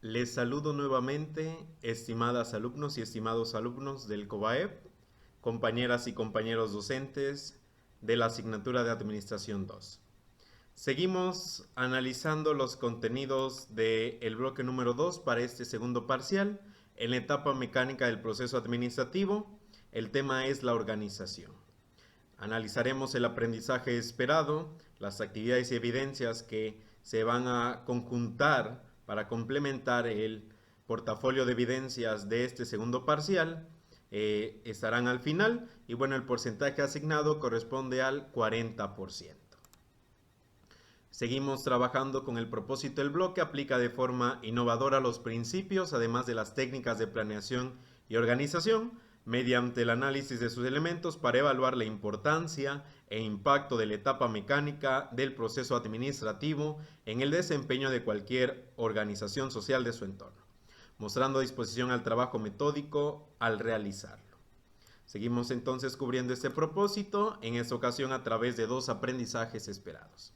Les saludo nuevamente, estimadas alumnos y estimados alumnos del COBAEP, compañeras y compañeros docentes de la asignatura de Administración 2. Seguimos analizando los contenidos del bloque número 2 para este segundo parcial en la etapa mecánica del proceso administrativo. El tema es la organización. Analizaremos el aprendizaje esperado, las actividades y evidencias que se van a conjuntar para complementar el portafolio de evidencias de este segundo parcial. Estarán al final y bueno, el porcentaje asignado corresponde al 40%. Seguimos trabajando con el propósito del bloque, aplica de forma innovadora los principios, además de las técnicas de planeación y organización, mediante el análisis de sus elementos para evaluar la importancia e impacto de la etapa mecánica del proceso administrativo en el desempeño de cualquier organización social de su entorno, mostrando disposición al trabajo metódico al realizarlo. Seguimos entonces cubriendo este propósito, en esta ocasión a través de dos aprendizajes esperados.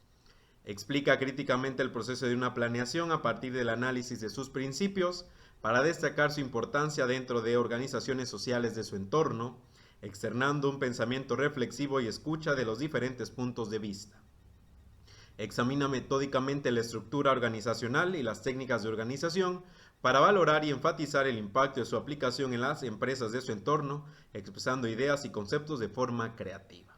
Explica críticamente el proceso de una planeación a partir del análisis de sus principios para destacar su importancia dentro de organizaciones sociales de su entorno, externando un pensamiento reflexivo y escucha de los diferentes puntos de vista. Examina metódicamente la estructura organizacional y las técnicas de organización para valorar y enfatizar el impacto de su aplicación en las empresas de su entorno, expresando ideas y conceptos de forma creativa.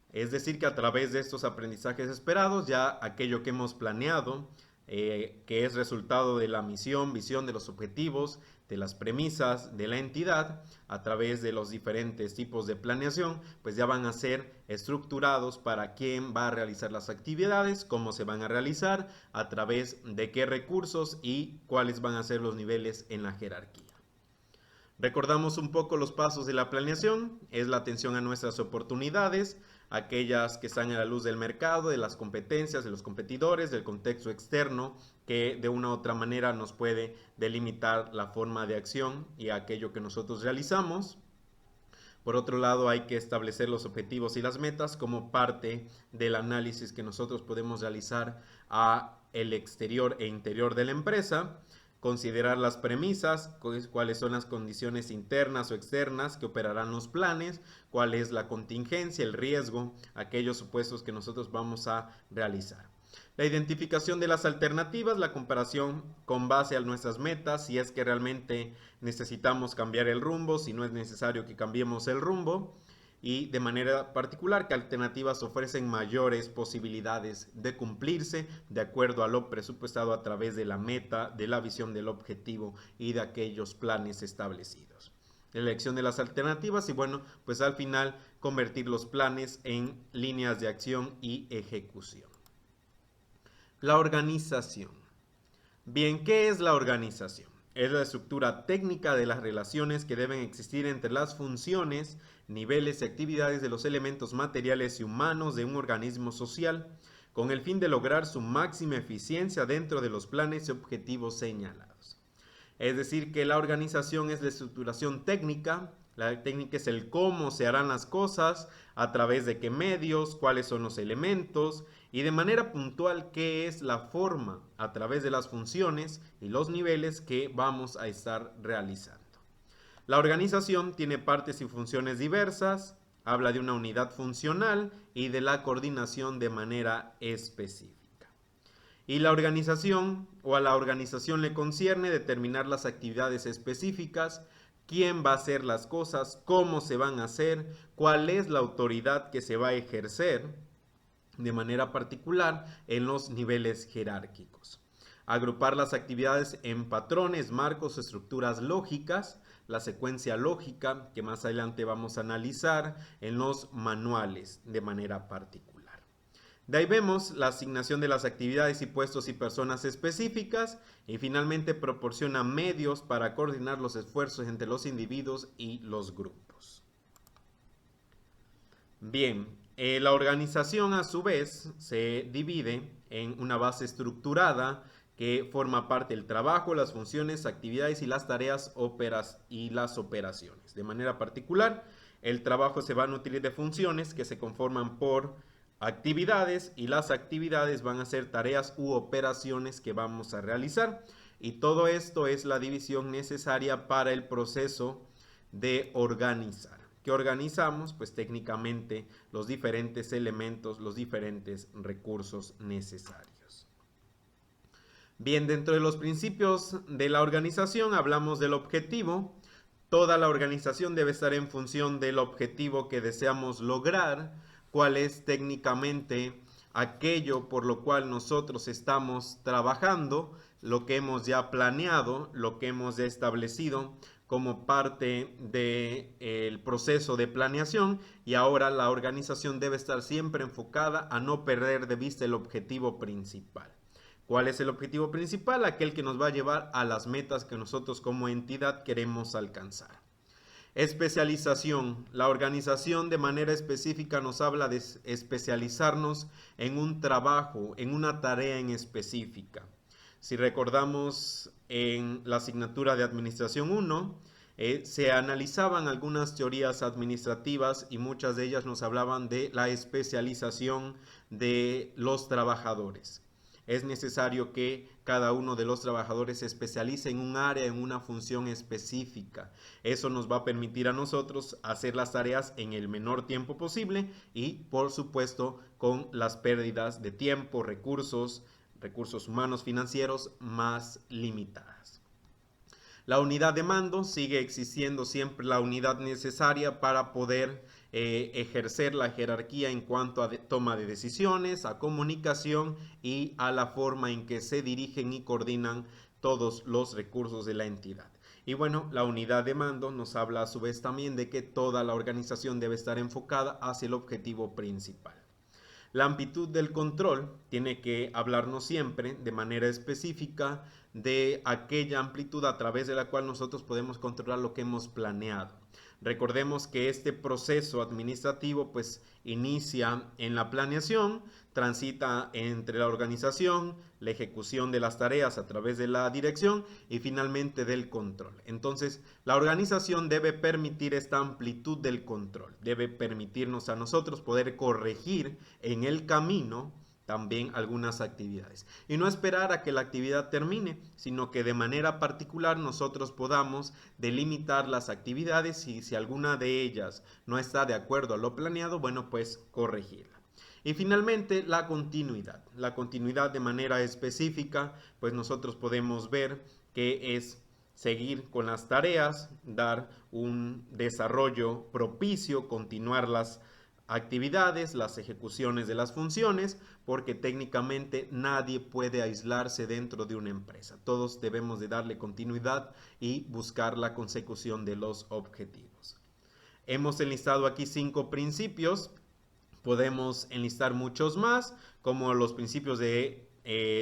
Es decir, que a través de estos aprendizajes esperados, ya aquello que hemos planeado, que es resultado de la misión, visión, de los objetivos, de las premisas de la entidad, a través de los diferentes tipos de planeación, pues ya van a ser estructurados para quién va a realizar las actividades, cómo se van a realizar, a través de qué recursos y cuáles van a ser los niveles en la jerarquía. Recordamos un poco los pasos de la planeación, es la atención a nuestras oportunidades, aquellas que están a la luz del mercado, de las competencias, de los competidores, del contexto externo, que de una u otra manera nos puede delimitar la forma de acción y aquello que nosotros realizamos. Por otro lado, hay que establecer los objetivos y las metas como parte del análisis que nosotros podemos realizar a el exterior e interior de la empresa. Considerar las premisas, cuáles son las condiciones internas o externas que operarán los planes, cuál es la contingencia, el riesgo, aquellos supuestos que nosotros vamos a realizar. La identificación de las alternativas, la comparación con base a nuestras metas, si es que realmente necesitamos cambiar el rumbo, si no es necesario que cambiemos el rumbo, y de manera particular qué alternativas ofrecen mayores posibilidades de cumplirse de acuerdo a lo presupuestado a través de la meta, de la visión del objetivo y de aquellos planes establecidos. La elección de las alternativas y bueno, pues al final convertir los planes en líneas de acción y ejecución. La organización. Bien, ¿qué es la organización? Es la estructura técnica de las relaciones que deben existir entre las funciones, niveles y actividades de los elementos materiales y humanos de un organismo social, con el fin de lograr su máxima eficiencia dentro de los planes y objetivos señalados. Es decir, que la organización es la estructuración técnica. La técnica es el cómo se harán las cosas, a través de qué medios, cuáles son los elementos y de manera puntual qué es la forma a través de las funciones y los niveles que vamos a estar realizando. La organización tiene partes y funciones diversas, habla de una unidad funcional y de la coordinación de manera específica. Y la organización o a la organización le concierne determinar las actividades específicas, quién va a hacer las cosas, cómo se van a hacer, cuál es la autoridad que se va a ejercer de manera particular en los niveles jerárquicos. Agrupar las actividades en patrones, marcos, estructuras lógicas, la secuencia lógica que más adelante vamos a analizar en los manuales de manera particular. De ahí vemos la asignación de las actividades y puestos y personas específicas y finalmente proporciona medios para coordinar los esfuerzos entre los individuos y los grupos. Bien, la organización a su vez se divide en una base estructurada que forma parte del trabajo, las funciones, actividades y las tareas y las operaciones. De manera particular, el trabajo se va a nutrir de funciones que se conforman por actividades y las actividades van a ser tareas u operaciones que vamos a realizar y todo esto es la división necesaria para el proceso de organizar. ¿Qué organizamos? Pues técnicamente los diferentes elementos, los diferentes recursos necesarios. Bien, dentro de los principios de la organización hablamos del objetivo. Toda la organización debe estar en función del objetivo que deseamos lograr, cuál es técnicamente aquello por lo cual nosotros estamos trabajando, lo que hemos ya planeado, lo que hemos ya establecido como parte del proceso de planeación, y ahora la organización debe estar siempre enfocada a no perder de vista el objetivo principal. ¿Cuál es el objetivo principal? Aquel que nos va a llevar a las metas que nosotros como entidad queremos alcanzar. Especialización. La organización de manera específica nos habla de especializarnos en un trabajo, en una tarea en específica. Si recordamos en la asignatura de Administración 1, se analizaban algunas teorías administrativas y muchas de ellas nos hablaban de la especialización de los trabajadores. Es necesario que cada uno de los trabajadores se especialice en un área, en una función específica. Eso nos va a permitir a nosotros hacer las tareas en el menor tiempo posible y, por supuesto, con las pérdidas de tiempo, recursos humanos, financieros más limitadas. La unidad de mando sigue existiendo siempre la unidad necesaria para poder ejercer la jerarquía en cuanto a toma de decisiones, a comunicación y a la forma en que se dirigen y coordinan todos los recursos de la entidad. Y bueno, la unidad de mando nos habla a su vez también de que toda la organización debe estar enfocada hacia el objetivo principal. La amplitud del control tiene que hablarnos siempre de manera específica de aquella amplitud a través de la cual nosotros podemos controlar lo que hemos planeado. Recordemos que este proceso administrativo pues inicia en la planeación, transita entre la organización, la ejecución de las tareas a través de la dirección y finalmente del control. Entonces, la organización debe permitir esta amplitud del control, debe permitirnos a nosotros poder corregir en el camino también algunas actividades y no esperar a que la actividad termine, sino que de manera particular nosotros podamos delimitar las actividades y si alguna de ellas no está de acuerdo a lo planeado, bueno, pues corregirla. Y finalmente la continuidad de manera específica, pues nosotros podemos ver que es seguir con las tareas, dar un desarrollo propicio, continuar las actividades, las ejecuciones de las funciones, porque técnicamente nadie puede aislarse dentro de una empresa. Todos debemos de darle continuidad y buscar la consecución de los objetivos. Hemos enlistado aquí 5 principios. Podemos enlistar muchos más, como los principios de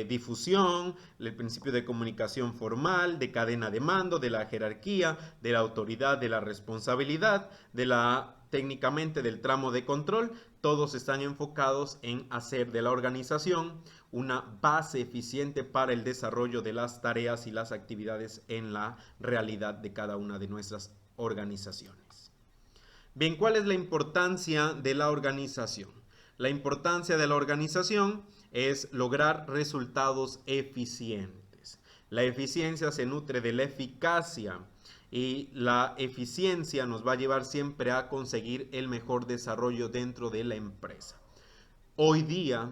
difusión, el principio de comunicación formal, de cadena de mando, de la jerarquía, de la autoridad, de la responsabilidad, técnicamente del tramo de control. Todos están enfocados en hacer de la organización una base eficiente para el desarrollo de las tareas y las actividades en la realidad de cada una de nuestras organizaciones. Bien, ¿cuál es la importancia de la organización? La importancia de la organización es lograr resultados eficientes. La eficiencia se nutre de la eficacia y la eficiencia nos va a llevar siempre a conseguir el mejor desarrollo dentro de la empresa. Hoy día,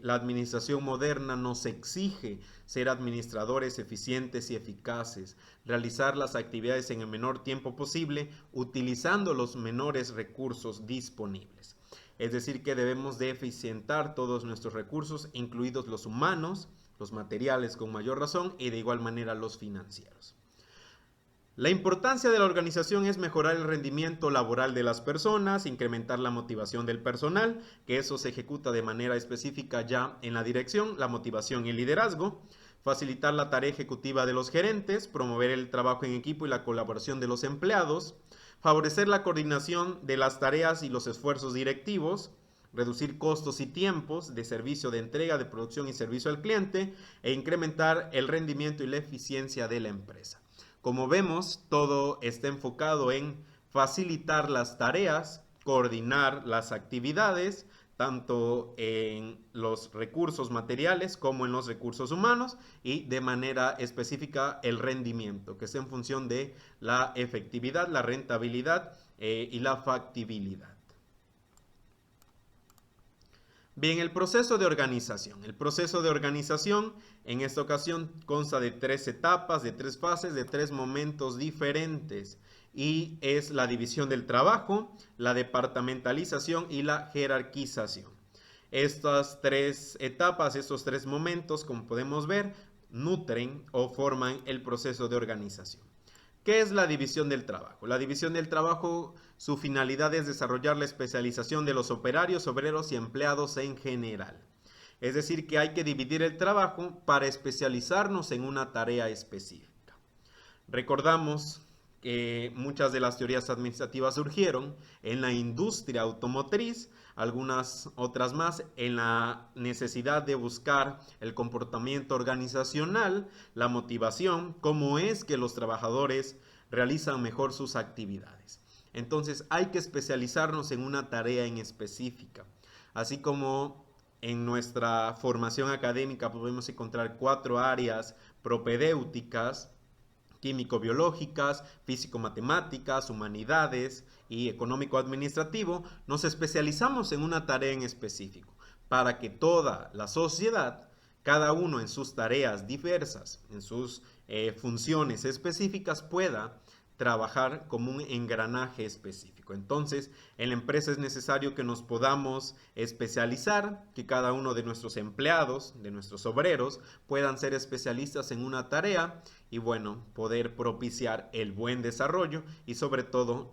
la administración moderna nos exige ser administradores eficientes y eficaces, realizar las actividades en el menor tiempo posible, utilizando los menores recursos disponibles. Es decir, que debemos de eficientar todos nuestros recursos, incluidos los humanos, los materiales con mayor razón y de igual manera los financieros. La importancia de la organización es mejorar el rendimiento laboral de las personas, incrementar la motivación del personal, que eso se ejecuta de manera específica ya en la dirección, la motivación y el liderazgo, facilitar la tarea ejecutiva de los gerentes, promover el trabajo en equipo y la colaboración de los empleados, favorecer la coordinación de las tareas y los esfuerzos directivos, reducir costos y tiempos de servicio de entrega, de producción y servicio al cliente, e incrementar el rendimiento y la eficiencia de la empresa. Como vemos, todo está enfocado en facilitar las tareas, coordinar las actividades, tanto en los recursos materiales como en los recursos humanos, y de manera específica el rendimiento, que es en función de la efectividad, la rentabilidad y la factibilidad. Bien, el proceso de organización. El proceso de organización en esta ocasión consta de 3 etapas, de 3 fases, de 3 momentos diferentes, y es la división del trabajo, la departamentalización y la jerarquización. Estas 3 etapas, estos 3 momentos, como podemos ver, nutren o forman el proceso de organización. ¿Qué es la división del trabajo? La división del trabajo, su finalidad es desarrollar la especialización de los operarios, obreros y empleados en general. Es decir, que hay que dividir el trabajo para especializarnos en una tarea específica. Recordamos que muchas de las teorías administrativas surgieron en la industria automotriz, algunas otras más en la necesidad de buscar el comportamiento organizacional, la motivación, cómo es que los trabajadores realizan mejor sus actividades. Entonces hay que especializarnos en una tarea en específica, así como en nuestra formación académica podemos encontrar 4 áreas propedéuticas: químico-biológicas, físico-matemáticas, humanidades y económico-administrativo. Nos especializamos en una tarea en específico para que toda la sociedad, cada uno en sus tareas diversas, en sus funciones específicas, pueda trabajar como un engranaje específico. Entonces, en la empresa es necesario que nos podamos especializar, que cada uno de nuestros empleados, de nuestros obreros, puedan ser especialistas en una tarea y, bueno, poder propiciar el buen desarrollo y sobre todo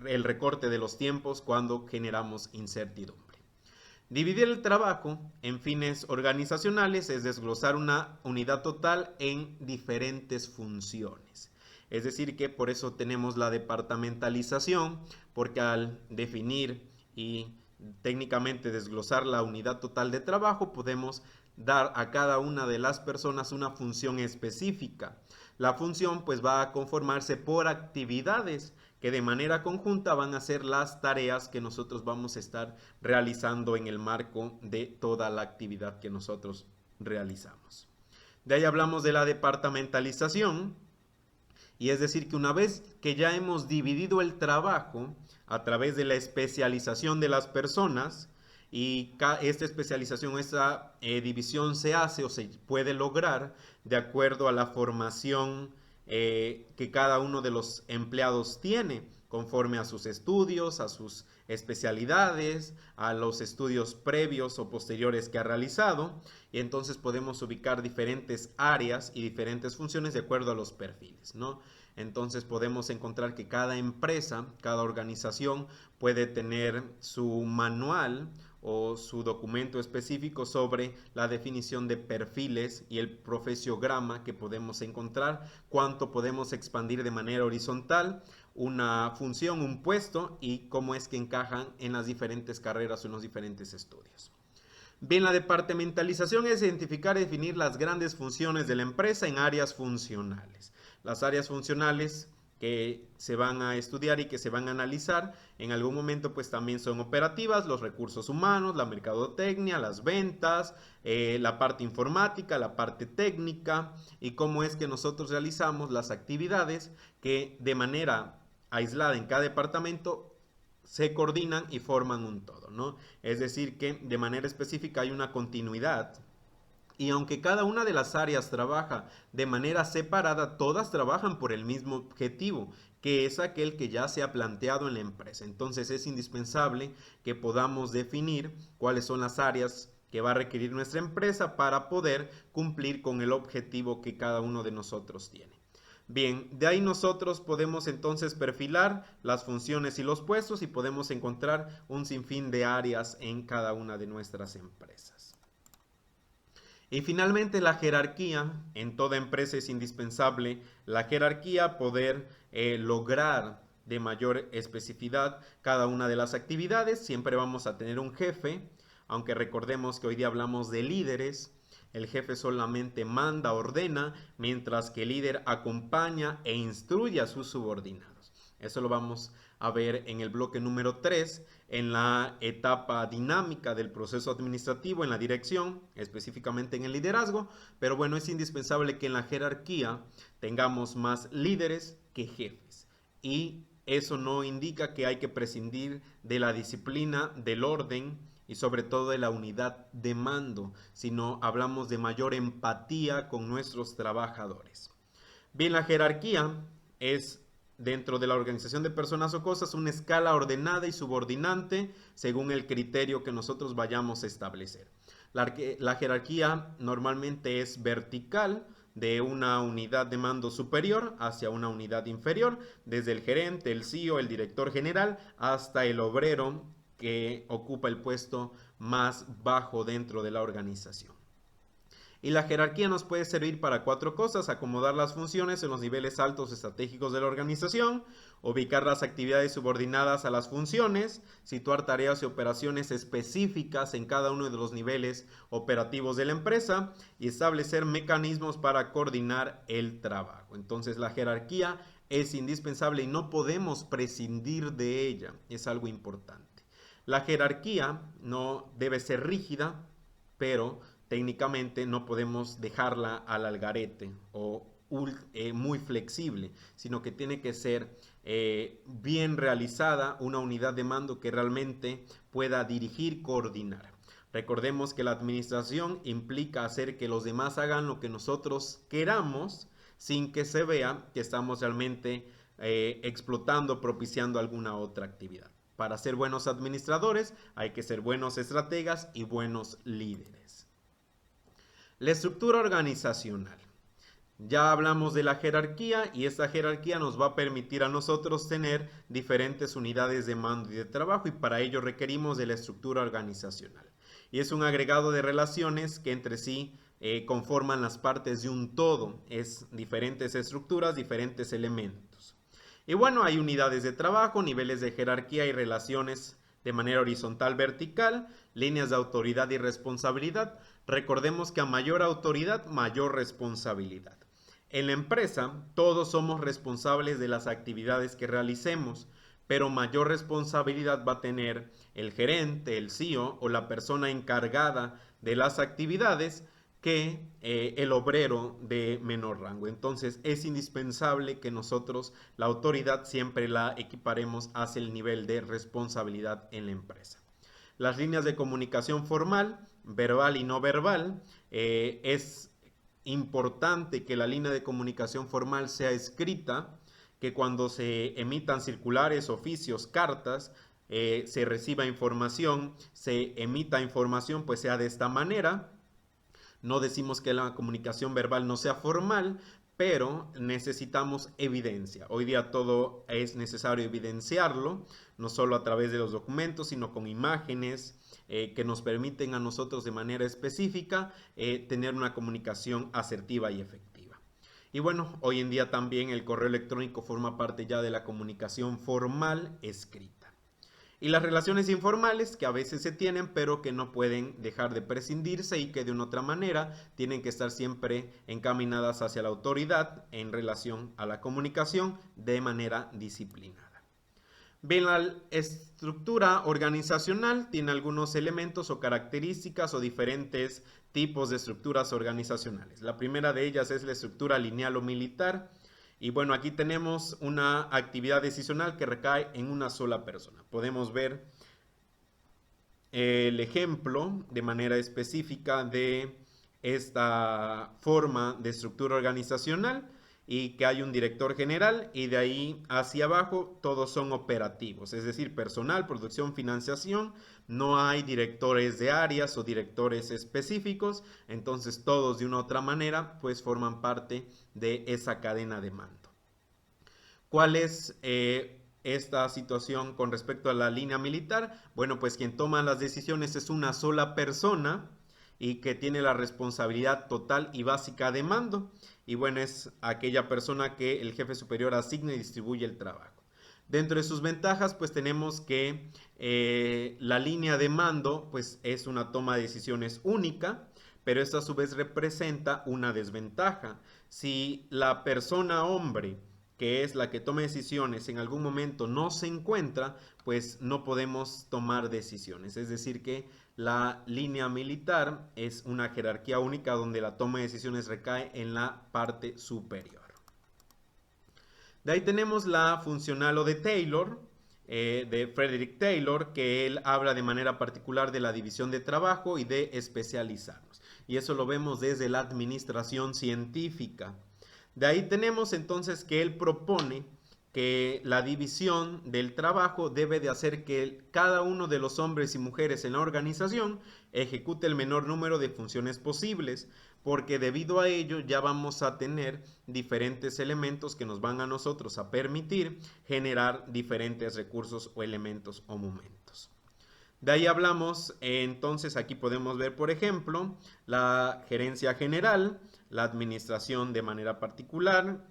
el recorte de los tiempos cuando generamos incertidumbre. Dividir el trabajo en fines organizacionales es desglosar una unidad total en diferentes funciones. Es decir, que por eso tenemos la departamentalización, porque al definir y técnicamente desglosar la unidad total de trabajo, podemos dar a cada una de las personas una función específica. La función pues va a conformarse por actividades que de manera conjunta van a ser las tareas que nosotros vamos a estar realizando en el marco de toda la actividad que nosotros realizamos. De ahí hablamos de la departamentalización, y es decir que una vez que ya hemos dividido el trabajo a través de la especialización de las personas, y esta especialización, esta división se hace o se puede lograr de acuerdo a la formación que cada uno de los empleados tiene, conforme a sus estudios, a sus especialidades, a los estudios previos o posteriores que ha realizado, y entonces podemos ubicar diferentes áreas y diferentes funciones de acuerdo a los perfiles, ¿no? Entonces podemos encontrar que cada empresa, cada organización puede tener su manual o su documento específico sobre la definición de perfiles y el profesiograma que podemos encontrar, cuánto podemos expandir de manera horizontal una función, un puesto, y cómo es que encajan en las diferentes carreras o en los diferentes estudios. Bien, la departamentalización es identificar y definir las grandes funciones de la empresa en áreas funcionales. Las áreas funcionales que se van a estudiar y que se van a analizar en algún momento pues también son operativas: los recursos humanos, la mercadotecnia, las ventas, la parte informática, la parte técnica, y cómo es que nosotros realizamos las actividades que de manera aislada en cada departamento se coordinan y forman un todo, ¿no? Es decir, que de manera específica hay una continuidad, y aunque cada una de las áreas trabaja de manera separada, todas trabajan por el mismo objetivo, que es aquel que ya se ha planteado en la empresa. Entonces es indispensable que podamos definir cuáles son las áreas que va a requerir nuestra empresa para poder cumplir con el objetivo que cada uno de nosotros tiene. Bien, de ahí nosotros podemos entonces perfilar las funciones y los puestos y podemos encontrar un sinfín de áreas en cada una de nuestras empresas. Y finalmente la jerarquía. En toda empresa es indispensable la jerarquía, poder lograr de mayor especificidad cada una de las actividades. Siempre vamos a tener un jefe, aunque recordemos que hoy día hablamos de líderes. El jefe solamente manda, ordena, mientras que el líder acompaña e instruye a sus subordinados. Eso lo vamos a ver en el bloque número 3, en la etapa dinámica del proceso administrativo, en la dirección, específicamente en el liderazgo, pero bueno, es indispensable que en la jerarquía tengamos más líderes que jefes. Y eso no indica que hay que prescindir de la disciplina, del orden y sobre todo de la unidad de mando, sino hablamos de mayor empatía con nuestros trabajadores. Bien, la jerarquía es, dentro de la organización de personas o cosas, una escala ordenada y subordinante según el criterio que nosotros vayamos a establecer. La jerarquía normalmente es vertical, de una unidad de mando superior hacia una unidad inferior, desde el gerente, el CEO, el director general, hasta el obrero que ocupa el puesto más bajo dentro de la organización. Y la jerarquía nos puede servir para 4 cosas: acomodar las funciones en los niveles altos estratégicos de la organización, ubicar las actividades subordinadas a las funciones, situar tareas y operaciones específicas en cada uno de los niveles operativos de la empresa y establecer mecanismos para coordinar el trabajo. Entonces la jerarquía es indispensable y no podemos prescindir de ella, es algo importante. La jerarquía no debe ser rígida, pero técnicamente no podemos dejarla al algarete o muy flexible, sino que tiene que ser bien realizada, una unidad de mando que realmente pueda dirigir, coordinar. Recordemos que la administración implica hacer que los demás hagan lo que nosotros queramos sin que se vea que estamos realmente explotando, propiciando alguna otra actividad. Para ser buenos administradores hay que ser buenos estrategas y buenos líderes. La estructura organizacional. Ya hablamos de la jerarquía y esta jerarquía nos va a permitir a nosotros tener diferentes unidades de mando y de trabajo, y para ello requerimos de la estructura organizacional. Y es un agregado de relaciones que entre sí conforman las partes de un todo. Es diferentes estructuras, diferentes elementos. Y bueno, hay unidades de trabajo, niveles de jerarquía y relaciones de manera horizontal, vertical, líneas de autoridad y responsabilidad. Recordemos que a mayor autoridad, mayor responsabilidad. En la empresa, todos somos responsables de las actividades que realicemos, pero mayor responsabilidad va a tener el gerente, el CEO o la persona encargada de las actividades que el obrero de menor rango. Entonces es indispensable que nosotros la autoridad siempre la equiparemos hacia el nivel de responsabilidad en la empresa. Las líneas de comunicación formal, verbal y no verbal, es importante que la línea de comunicación formal sea escrita, que cuando se emitan circulares, oficios, cartas, se reciba información, se emita información, pues sea de esta manera. No decimos que la comunicación verbal no sea formal, pero necesitamos evidencia. Hoy día todo es necesario evidenciarlo, no solo a través de los documentos, sino con imágenes que nos permiten a nosotros de manera específica tener una comunicación asertiva y efectiva. Y bueno, hoy en día también el correo electrónico forma parte ya de la comunicación formal escrita. Y las relaciones informales que a veces se tienen, pero que no pueden dejar de prescindirse y que de una otra manera tienen que estar siempre encaminadas hacia la autoridad en relación a la comunicación de manera disciplinada. Bien, la estructura organizacional tiene algunos elementos o características o diferentes tipos de estructuras organizacionales. La primera de ellas es la estructura lineal o militar. Y bueno, aquí tenemos una actividad decisional que recae en una sola persona. Podemos ver el ejemplo de manera específica de esta forma de estructura organizacional, y que hay un director general y de ahí hacia abajo todos son operativos, es decir, personal, producción, financiación. No hay directores de áreas o directores específicos, entonces todos de una u otra manera pues forman parte de esa cadena de mando. ¿Cuál es esta situación con respecto a la línea militar? Bueno, pues quien toma las decisiones es una sola persona y que tiene la responsabilidad total y básica de mando. Y bueno, es aquella persona que el jefe superior asigna y distribuye el trabajo. Dentro de sus ventajas, pues tenemos que la línea de mando pues es una toma de decisiones única, pero esto a su vez representa una desventaja. Si la persona hombre que es la que toma decisiones, en algún momento no se encuentra, pues no podemos tomar decisiones. Es decir que la línea militar es una jerarquía única donde la toma de decisiones recae en la parte superior. De ahí tenemos la funcional o de Taylor, de Frederick Taylor, que él habla de manera particular de la división de trabajo y de especializarnos. Y eso lo vemos desde la administración científica. De ahí tenemos entonces que él propone que la división del trabajo debe de hacer que cada uno de los hombres y mujeres en la organización ejecute el menor número de funciones posibles, porque debido a ello ya vamos a tener diferentes elementos que nos van a nosotros a permitir generar diferentes recursos o elementos o momentos. De ahí hablamos, entonces aquí podemos ver, por ejemplo, la gerencia general, la administración de manera particular.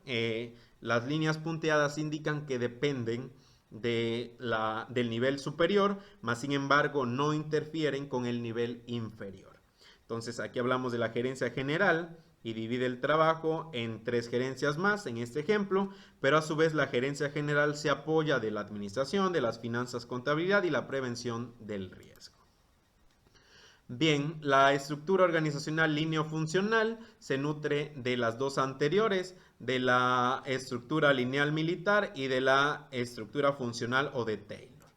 Las líneas punteadas indican que dependen del nivel superior, mas sin embargo no interfieren con el nivel inferior. Entonces aquí hablamos de la gerencia general y divide el trabajo en 3 gerencias más en este ejemplo, pero a su vez la gerencia general se apoya de la administración, de las finanzas, contabilidad y la prevención del riesgo. Bien, la estructura organizacional lineofuncional se nutre de las dos anteriores, de la estructura lineal militar y de la estructura funcional o de Taylor.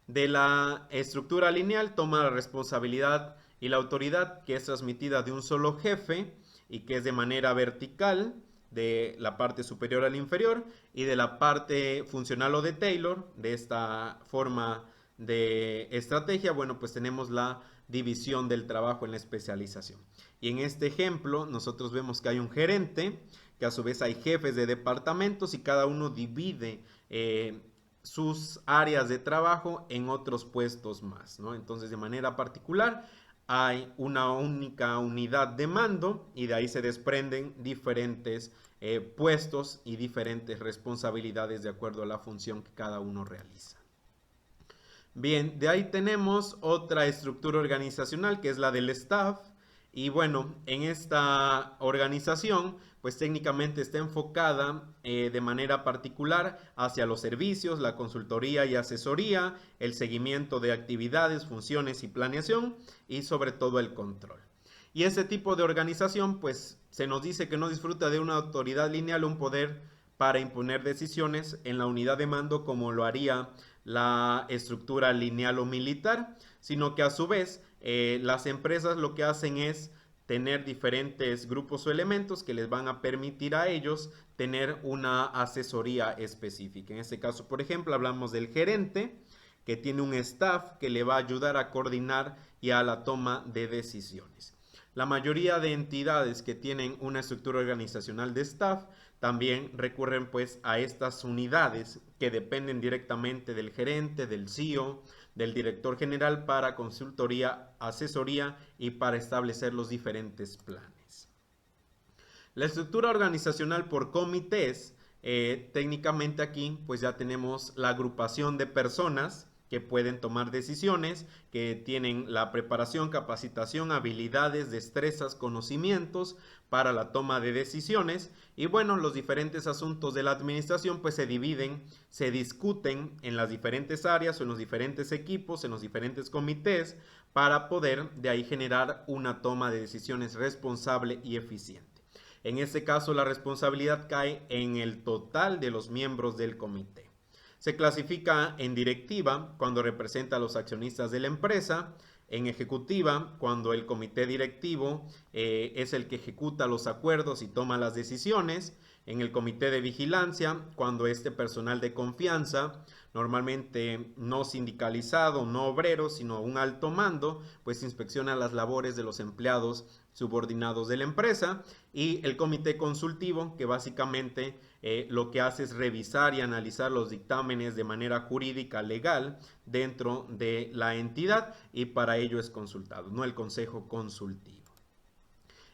De la estructura lineal toma la responsabilidad y la autoridad que es transmitida de un solo jefe y que es de manera vertical, de la parte superior al inferior, y de la parte funcional o de Taylor, de esta forma de estrategia, bueno, pues tenemos la división del trabajo en la especialización. Y en este ejemplo nosotros vemos que hay un gerente, que a su vez hay jefes de departamentos y cada uno divide sus áreas de trabajo en otros puestos más, ¿no? Entonces, de manera particular, hay una única unidad de mando y de ahí se desprenden diferentes puestos y diferentes responsabilidades de acuerdo a la función que cada uno realiza. Bien, de ahí tenemos otra estructura organizacional que es la del staff. Y bueno, en esta organización, pues técnicamente está enfocada de manera particular hacia los servicios, la consultoría y asesoría, el seguimiento de actividades, funciones y planeación y sobre todo el control. Y ese tipo de organización, pues se nos dice que no disfruta de una autoridad lineal, un poder para imponer decisiones en la unidad de mando como lo haría la estructura lineal o militar, sino que a su vez las empresas lo que hacen es tener diferentes grupos o elementos que les van a permitir a ellos tener una asesoría específica. En este caso, por ejemplo, hablamos del gerente que tiene un staff que le va a ayudar a coordinar y a la toma de decisiones. La mayoría de entidades que tienen una estructura organizacional de staff también recurren pues a estas unidades que dependen directamente del gerente, del CEO, del director general para consultoría, asesoría y para establecer los diferentes planes. La estructura organizacional por comités, técnicamente aquí pues ya tenemos la agrupación de personas que pueden tomar decisiones, que tienen la preparación, capacitación, habilidades, destrezas, conocimientos para la toma de decisiones. Y bueno, los diferentes asuntos de la administración pues se dividen, se discuten en las diferentes áreas o en los diferentes equipos, en los diferentes comités, para poder de ahí generar una toma de decisiones responsable y eficiente. En este caso, la responsabilidad cae en el total de los miembros del comité. Se clasifica en directiva cuando representa a los accionistas de la empresa, en ejecutiva cuando el comité directivo es el que ejecuta los acuerdos y toma las decisiones, en el comité de vigilancia cuando este personal de confianza, normalmente no sindicalizado, no obrero, sino un alto mando, pues inspecciona las labores de los empleados subordinados de la empresa, y el comité consultivo que básicamente lo que hace es revisar y analizar los dictámenes de manera jurídica legal dentro de la entidad y para ello es consultado, no el consejo consultivo.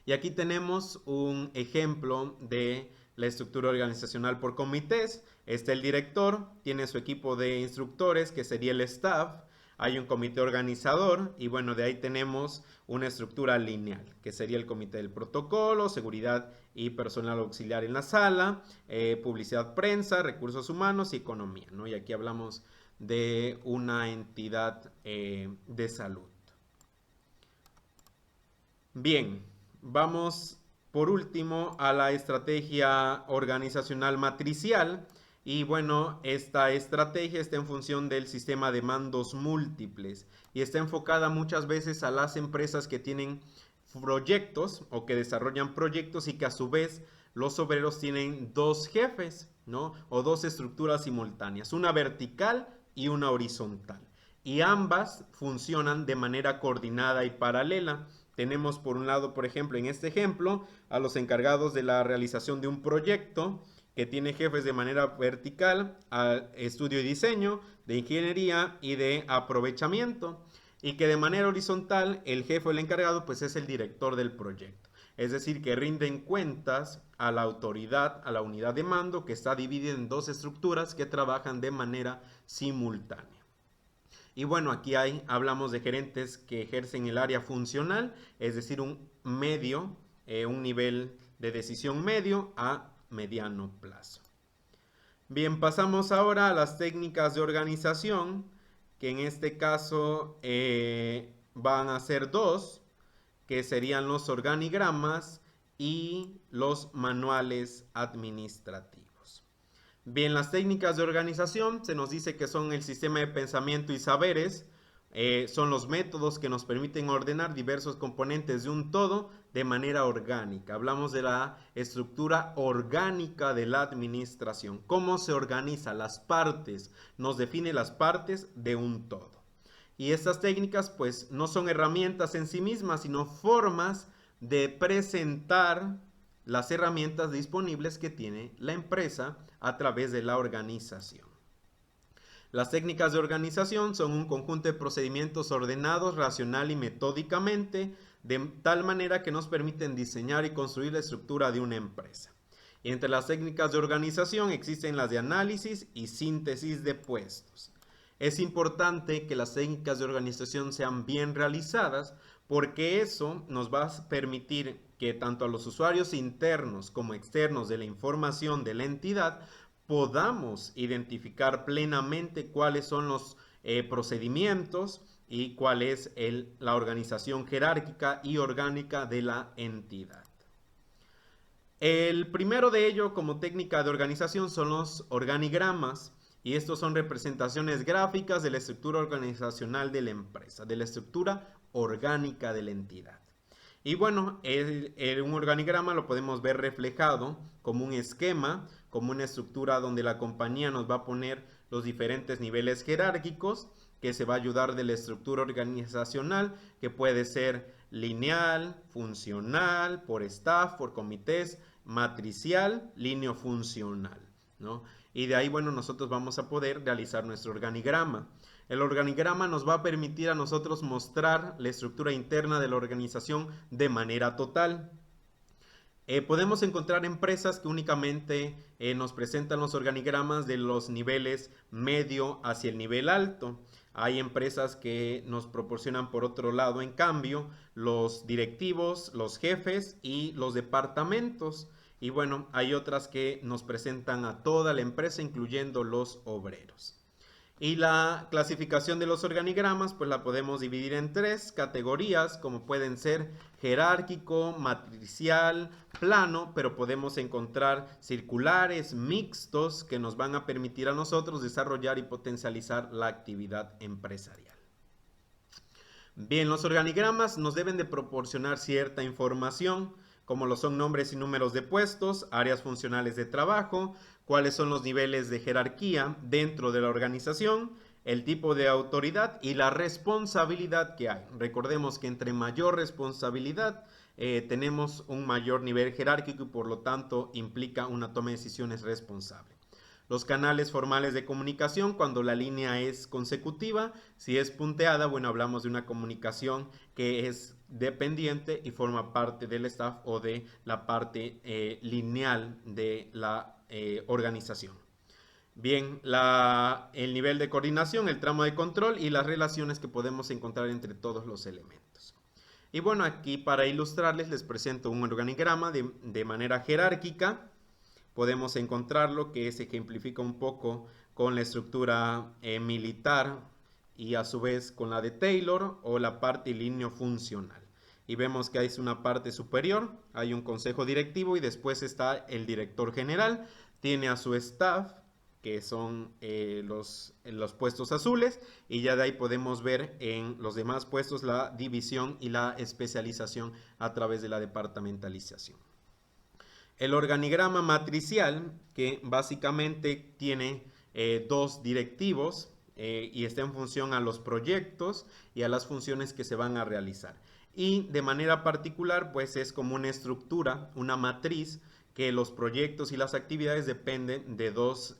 Y aquí tenemos un ejemplo de la estructura organizacional por comités. Está el director, tiene su equipo de instructores que sería el staff. hay un comité organizador y bueno, de ahí tenemos una estructura lineal, que sería el comité del protocolo, seguridad y personal auxiliar en la sala, publicidad, prensa, recursos humanos y economía, ¿no? Y aquí hablamos de una entidad de salud. Bien, vamos por último a la estrategia organizacional matricial. Y bueno, esta estrategia está en función del sistema de mandos múltiples y está enfocada muchas veces a las empresas que tienen proyectos o que desarrollan proyectos y que a su vez los obreros tienen dos jefes, ¿no? O dos estructuras simultáneas, una vertical y una horizontal. Y ambas funcionan de manera coordinada y paralela. Tenemos por un lado, por ejemplo, en este ejemplo, a los encargados de la realización de un proyecto que tiene jefes de manera vertical al estudio y diseño, de ingeniería y de aprovechamiento, y que de manera horizontal el jefe o el encargado pues es el director del proyecto. Es decir, que rinden cuentas a la autoridad, a la unidad de mando, que está dividida en dos estructuras que trabajan de manera simultánea. Y bueno, aquí hablamos de gerentes que ejercen el área funcional, es decir, un medio, un nivel de decisión medio a mediano plazo. Bien, pasamos ahora a las técnicas de organización, que en este caso van a ser dos, que serían los organigramas y los manuales administrativos. Bien, las técnicas de organización se nos dice que son el sistema de pensamiento y saberes, son los métodos que nos permiten ordenar diversos componentes de un todo de manera orgánica. Hablamos de la estructura orgánica de la administración. ¿Cómo se organiza? Las partes, nos define las partes de un todo. Y estas técnicas pues no son herramientas en sí mismas, sino formas de presentar las herramientas disponibles que tiene la empresa a través de la organización. Las técnicas de organización son un conjunto de procedimientos ordenados racional y metódicamente, de tal manera que nos permiten diseñar y construir la estructura de una empresa. Y entre las técnicas de organización existen las de análisis y síntesis de puestos. Es importante que las técnicas de organización sean bien realizadas porque eso nos va a permitir que tanto a los usuarios internos como externos de la información de la entidad podamos identificar plenamente cuáles son los procedimientos y cuál es la organización jerárquica y orgánica de la entidad. El primero de ello como técnica de organización son los organigramas y estos son representaciones gráficas de la estructura organizacional de la empresa, de la estructura orgánica de la entidad. Y bueno, un organigrama lo podemos ver reflejado como un esquema, como una estructura donde la compañía nos va a poner los diferentes niveles jerárquicos que se va a ayudar de la estructura organizacional, que puede ser lineal, funcional, por staff, por comités, matricial, funcional, ¿no? Y de ahí, bueno, nosotros vamos a poder realizar nuestro organigrama. El organigrama nos va a permitir a nosotros mostrar la estructura interna de la organización de manera total. Podemos encontrar empresas que únicamente nos presentan los organigramas de los niveles medio hacia el nivel alto. Hay empresas que nos proporcionan por otro lado, en cambio, los directivos, los jefes y los departamentos. Y bueno, hay otras que nos presentan a toda la empresa, incluyendo los obreros. Y la clasificación de los organigramas, pues la podemos dividir en tres categorías, como pueden ser jerárquico, matricial, plano, pero podemos encontrar circulares, mixtos, que nos van a permitir a nosotros desarrollar y potencializar la actividad empresarial. Bien, los organigramas nos deben de proporcionar cierta información, como lo son nombres y números de puestos, áreas funcionales de trabajo, cuáles son los niveles de jerarquía dentro de la organización, el tipo de autoridad y la responsabilidad que hay. Recordemos que entre mayor responsabilidad tenemos un mayor nivel jerárquico y por lo tanto implica una toma de decisiones responsable. Los canales formales de comunicación, cuando la línea es consecutiva, si es punteada, bueno, hablamos de una comunicación que es dependiente y forma parte del staff o de la parte lineal de la organización. Bien, el nivel de coordinación, el tramo de control y las relaciones que podemos encontrar entre todos los elementos. Y bueno, aquí para ilustrarles les presento un organigrama de manera jerárquica. Podemos encontrarlo que se ejemplifica un poco con la estructura militar y a su vez con la de Taylor o la parte lineal funcional. Y vemos que hay una parte superior, hay un consejo directivo y después está el director general, tiene a su staff, que son los puestos azules, y ya de ahí podemos ver en los demás puestos la división y la especialización a través de la departamentalización. El organigrama matricial, que básicamente tiene dos directivos y está en función a los proyectos y a las funciones que se van a realizar. Y de manera particular, pues es como una estructura, una matriz, que los proyectos y las actividades dependen de dos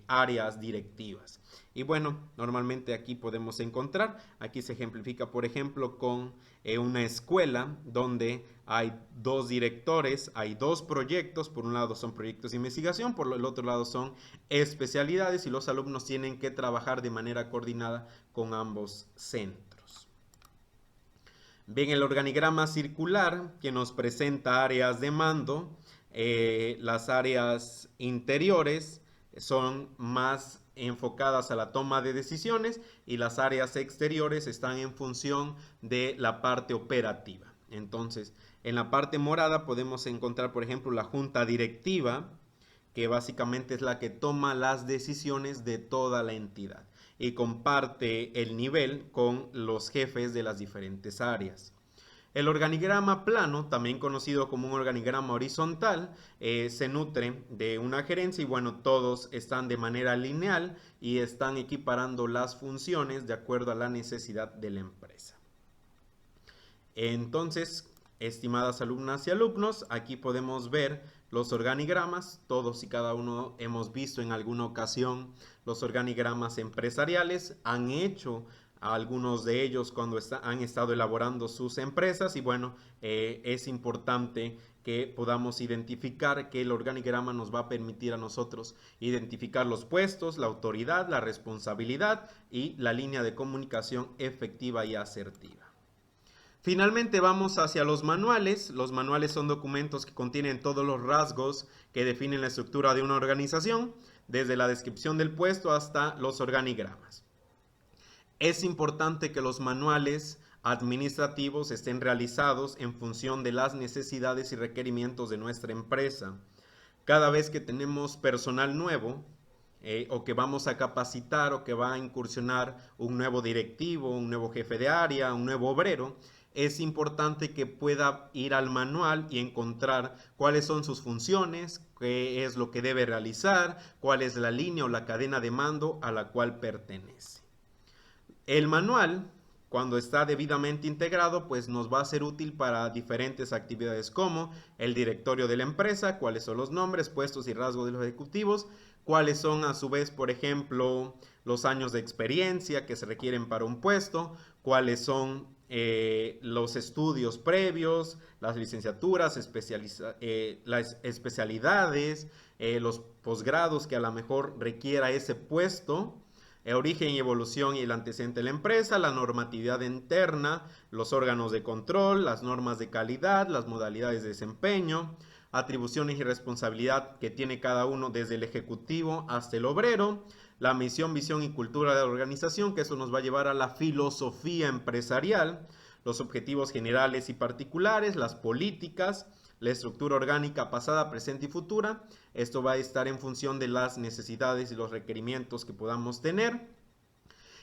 áreas directivas. Y bueno, normalmente aquí podemos encontrar, aquí se ejemplifica por ejemplo con una escuela donde hay dos directores, hay dos proyectos, por un lado son proyectos de investigación, por el otro lado son especialidades y los alumnos tienen que trabajar de manera coordinada con ambos centros. Bien, el organigrama circular que nos presenta áreas de mando, las áreas interiores son más enfocadas a la toma de decisiones y las áreas exteriores están en función de la parte operativa. Entonces, en la parte morada podemos encontrar, por ejemplo, la junta directiva, que básicamente es la que toma las decisiones de toda la entidad y comparte el nivel con los jefes de las diferentes áreas. El organigrama plano, también conocido como un organigrama horizontal, se nutre de una gerencia y bueno, todos están de manera lineal y están equiparando las funciones de acuerdo a la necesidad de la empresa. Entonces, estimadas alumnas y alumnos, aquí podemos ver los organigramas. Todos y cada uno hemos visto en alguna ocasión los organigramas empresariales. Han hecho algunos de ellos cuando han estado elaborando sus empresas y bueno, es importante que podamos identificar que el organigrama nos va a permitir a nosotros identificar los puestos, la autoridad, la responsabilidad y la línea de comunicación efectiva y asertiva. Finalmente vamos hacia los manuales. Los manuales son documentos que contienen todos los rasgos que definen la estructura de una organización, desde la descripción del puesto hasta los organigramas. Es importante que los manuales administrativos estén realizados en función de las necesidades y requerimientos de nuestra empresa. Cada vez que tenemos personal nuevo, o que vamos a capacitar o que va a incursionar un nuevo directivo, un nuevo jefe de área, un nuevo obrero, es importante que pueda ir al manual y encontrar cuáles son sus funciones, qué es lo que debe realizar, cuál es la línea o la cadena de mando a la cual pertenece. El manual, cuando está debidamente integrado, pues nos va a ser útil para diferentes actividades como el directorio de la empresa, cuáles son los nombres, puestos y rasgos de los ejecutivos, cuáles son a su vez, por ejemplo, los años de experiencia que se requieren para un puesto, cuáles son los estudios previos, las licenciaturas, las especialidades, los posgrados que a lo mejor requiera ese puesto, origen y evolución y el antecedente de la empresa, la normatividad interna, los órganos de control, las normas de calidad, las modalidades de desempeño, atribuciones y responsabilidad que tiene cada uno desde el ejecutivo hasta el obrero, la misión, visión y cultura de la organización, que eso nos va a llevar a la filosofía empresarial, los objetivos generales y particulares, las políticas, la estructura orgánica pasada, presente y futura. Esto va a estar en función de las necesidades y los requerimientos que podamos tener.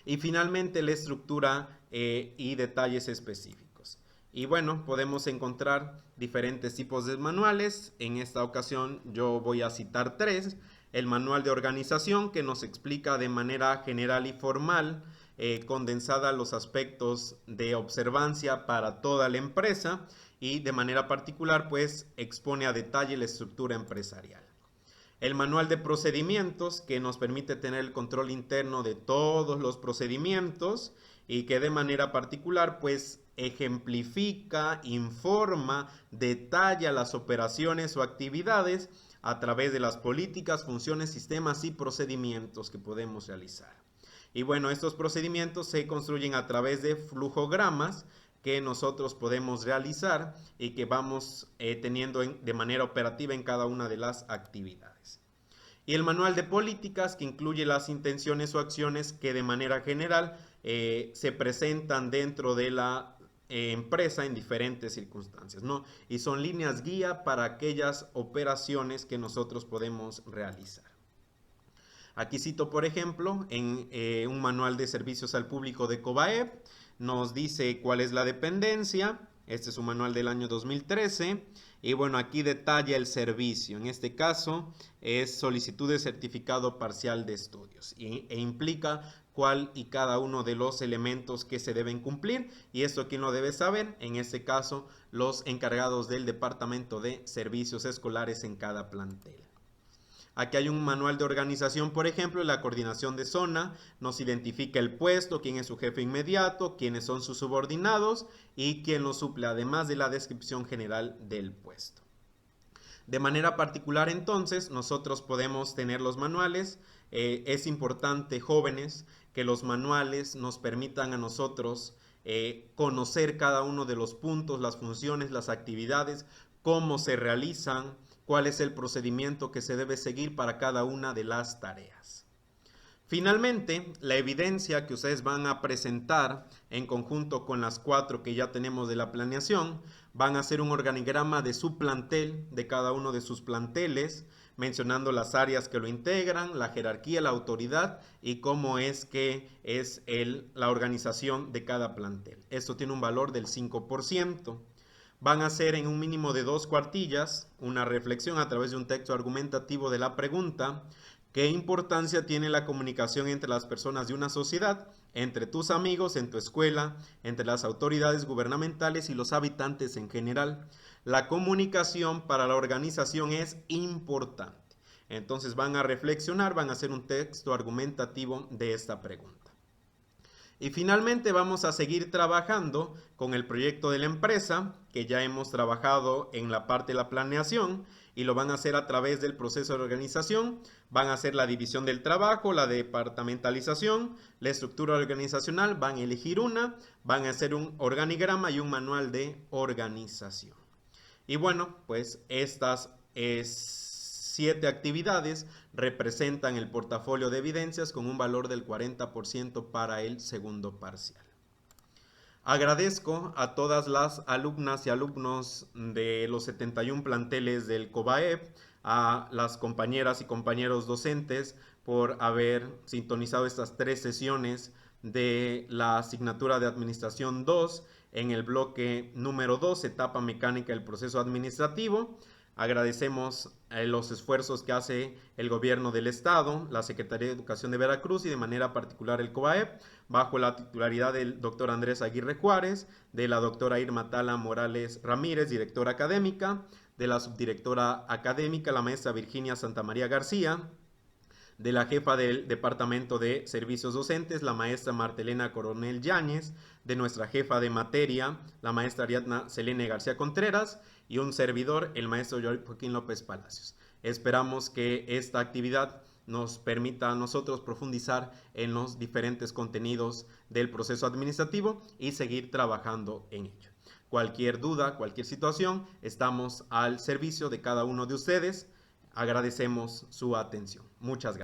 Y finalmente la estructura y detalles específicos. Y bueno, podemos encontrar diferentes tipos de manuales. En esta ocasión yo voy a citar tres. El manual de organización, que nos explica de manera general y formal, condensada los aspectos de observancia para toda la empresa y de manera particular pues expone a detalle la estructura empresarial. El manual de procedimientos, que nos permite tener el control interno de todos los procedimientos y que de manera particular pues ejemplifica, informa, detalla las operaciones o actividades a través de las políticas, funciones, sistemas y procedimientos que podemos realizar. Y bueno, estos procedimientos se construyen a través de flujogramas que nosotros podemos realizar y que vamos teniendo de manera operativa en cada una de las actividades. Y el manual de políticas, que incluye las intenciones o acciones que de manera general se presentan dentro de la empresa en diferentes circunstancias, ¿no? Y son líneas guía para aquellas operaciones que nosotros podemos realizar. Aquí cito, por ejemplo, en un manual de servicios al público de COBAEP, nos dice cuál es la dependencia. Este es un manual del año 2013 y bueno, aquí detalla el servicio. En este caso es solicitud de certificado parcial de estudios e implica cuál y cada uno de los elementos que se deben cumplir, y esto quién lo debe saber, en este caso los encargados del departamento de servicios escolares en cada plantel. Aquí hay un manual de organización, por ejemplo, la coordinación de zona, nos identifica el puesto, quién es su jefe inmediato, quiénes son sus subordinados y quién lo suple, además de la descripción general del puesto. De manera particular, entonces, nosotros podemos tener los manuales. Es importante, jóvenes, que los manuales nos permitan a nosotros conocer cada uno de los puntos, las funciones, las actividades, cómo se realizan, cuál es el procedimiento que se debe seguir para cada una de las tareas. Finalmente, la evidencia que ustedes van a presentar en conjunto con las 4 que ya tenemos de la planeación, van a hacer un organigrama de su plantel, de cada uno de sus planteles, mencionando las áreas que lo integran, la jerarquía, la autoridad y cómo es que es la organización de cada plantel. Esto tiene un valor del 5%. Van a hacer en un mínimo de 2 cuartillas una reflexión a través de un texto argumentativo de la pregunta: ¿qué importancia tiene la comunicación entre las personas de una sociedad, entre tus amigos, en tu escuela, entre las autoridades gubernamentales y los habitantes en general? La comunicación para la organización es importante. Entonces van a reflexionar, van a hacer un texto argumentativo de esta pregunta. Y finalmente vamos a seguir trabajando con el proyecto de la empresa, que ya hemos trabajado en la parte de la planeación, y lo van a hacer a través del proceso de organización. Van a hacer la división del trabajo, la departamentalización, la estructura organizacional, van a elegir una, van a hacer un organigrama y un manual de organización. Y bueno, pues estas 7 actividades representan el portafolio de evidencias con un valor del 40% para el segundo parcial. Agradezco a todas las alumnas y alumnos de los 71 planteles del COBAEP, a las compañeras y compañeros docentes por haber sintonizado estas 3 sesiones de la asignatura de Administración 2 en el bloque número 2, etapa mecánica del proceso administrativo. Agradecemos los esfuerzos que hace el gobierno del estado, la Secretaría de Educación de Veracruz y de manera particular el COBAEP, bajo la titularidad del doctor Andrés Aguirre Juárez, de la doctora Irma Tala Morales Ramírez, directora académica, de la subdirectora académica, la maestra Virginia Santamaría García, de la jefa del Departamento de Servicios Docentes, la maestra Martelena Coronel Yáñez, de nuestra jefa de materia, la maestra Ariadna Selene García Contreras, y un servidor, el maestro Joaquín López Palacios. Esperamos que esta actividad nos permita a nosotros profundizar en los diferentes contenidos del proceso administrativo y seguir trabajando en ello. Cualquier duda, cualquier situación, estamos al servicio de cada uno de ustedes. Agradecemos su atención. Muchas gracias.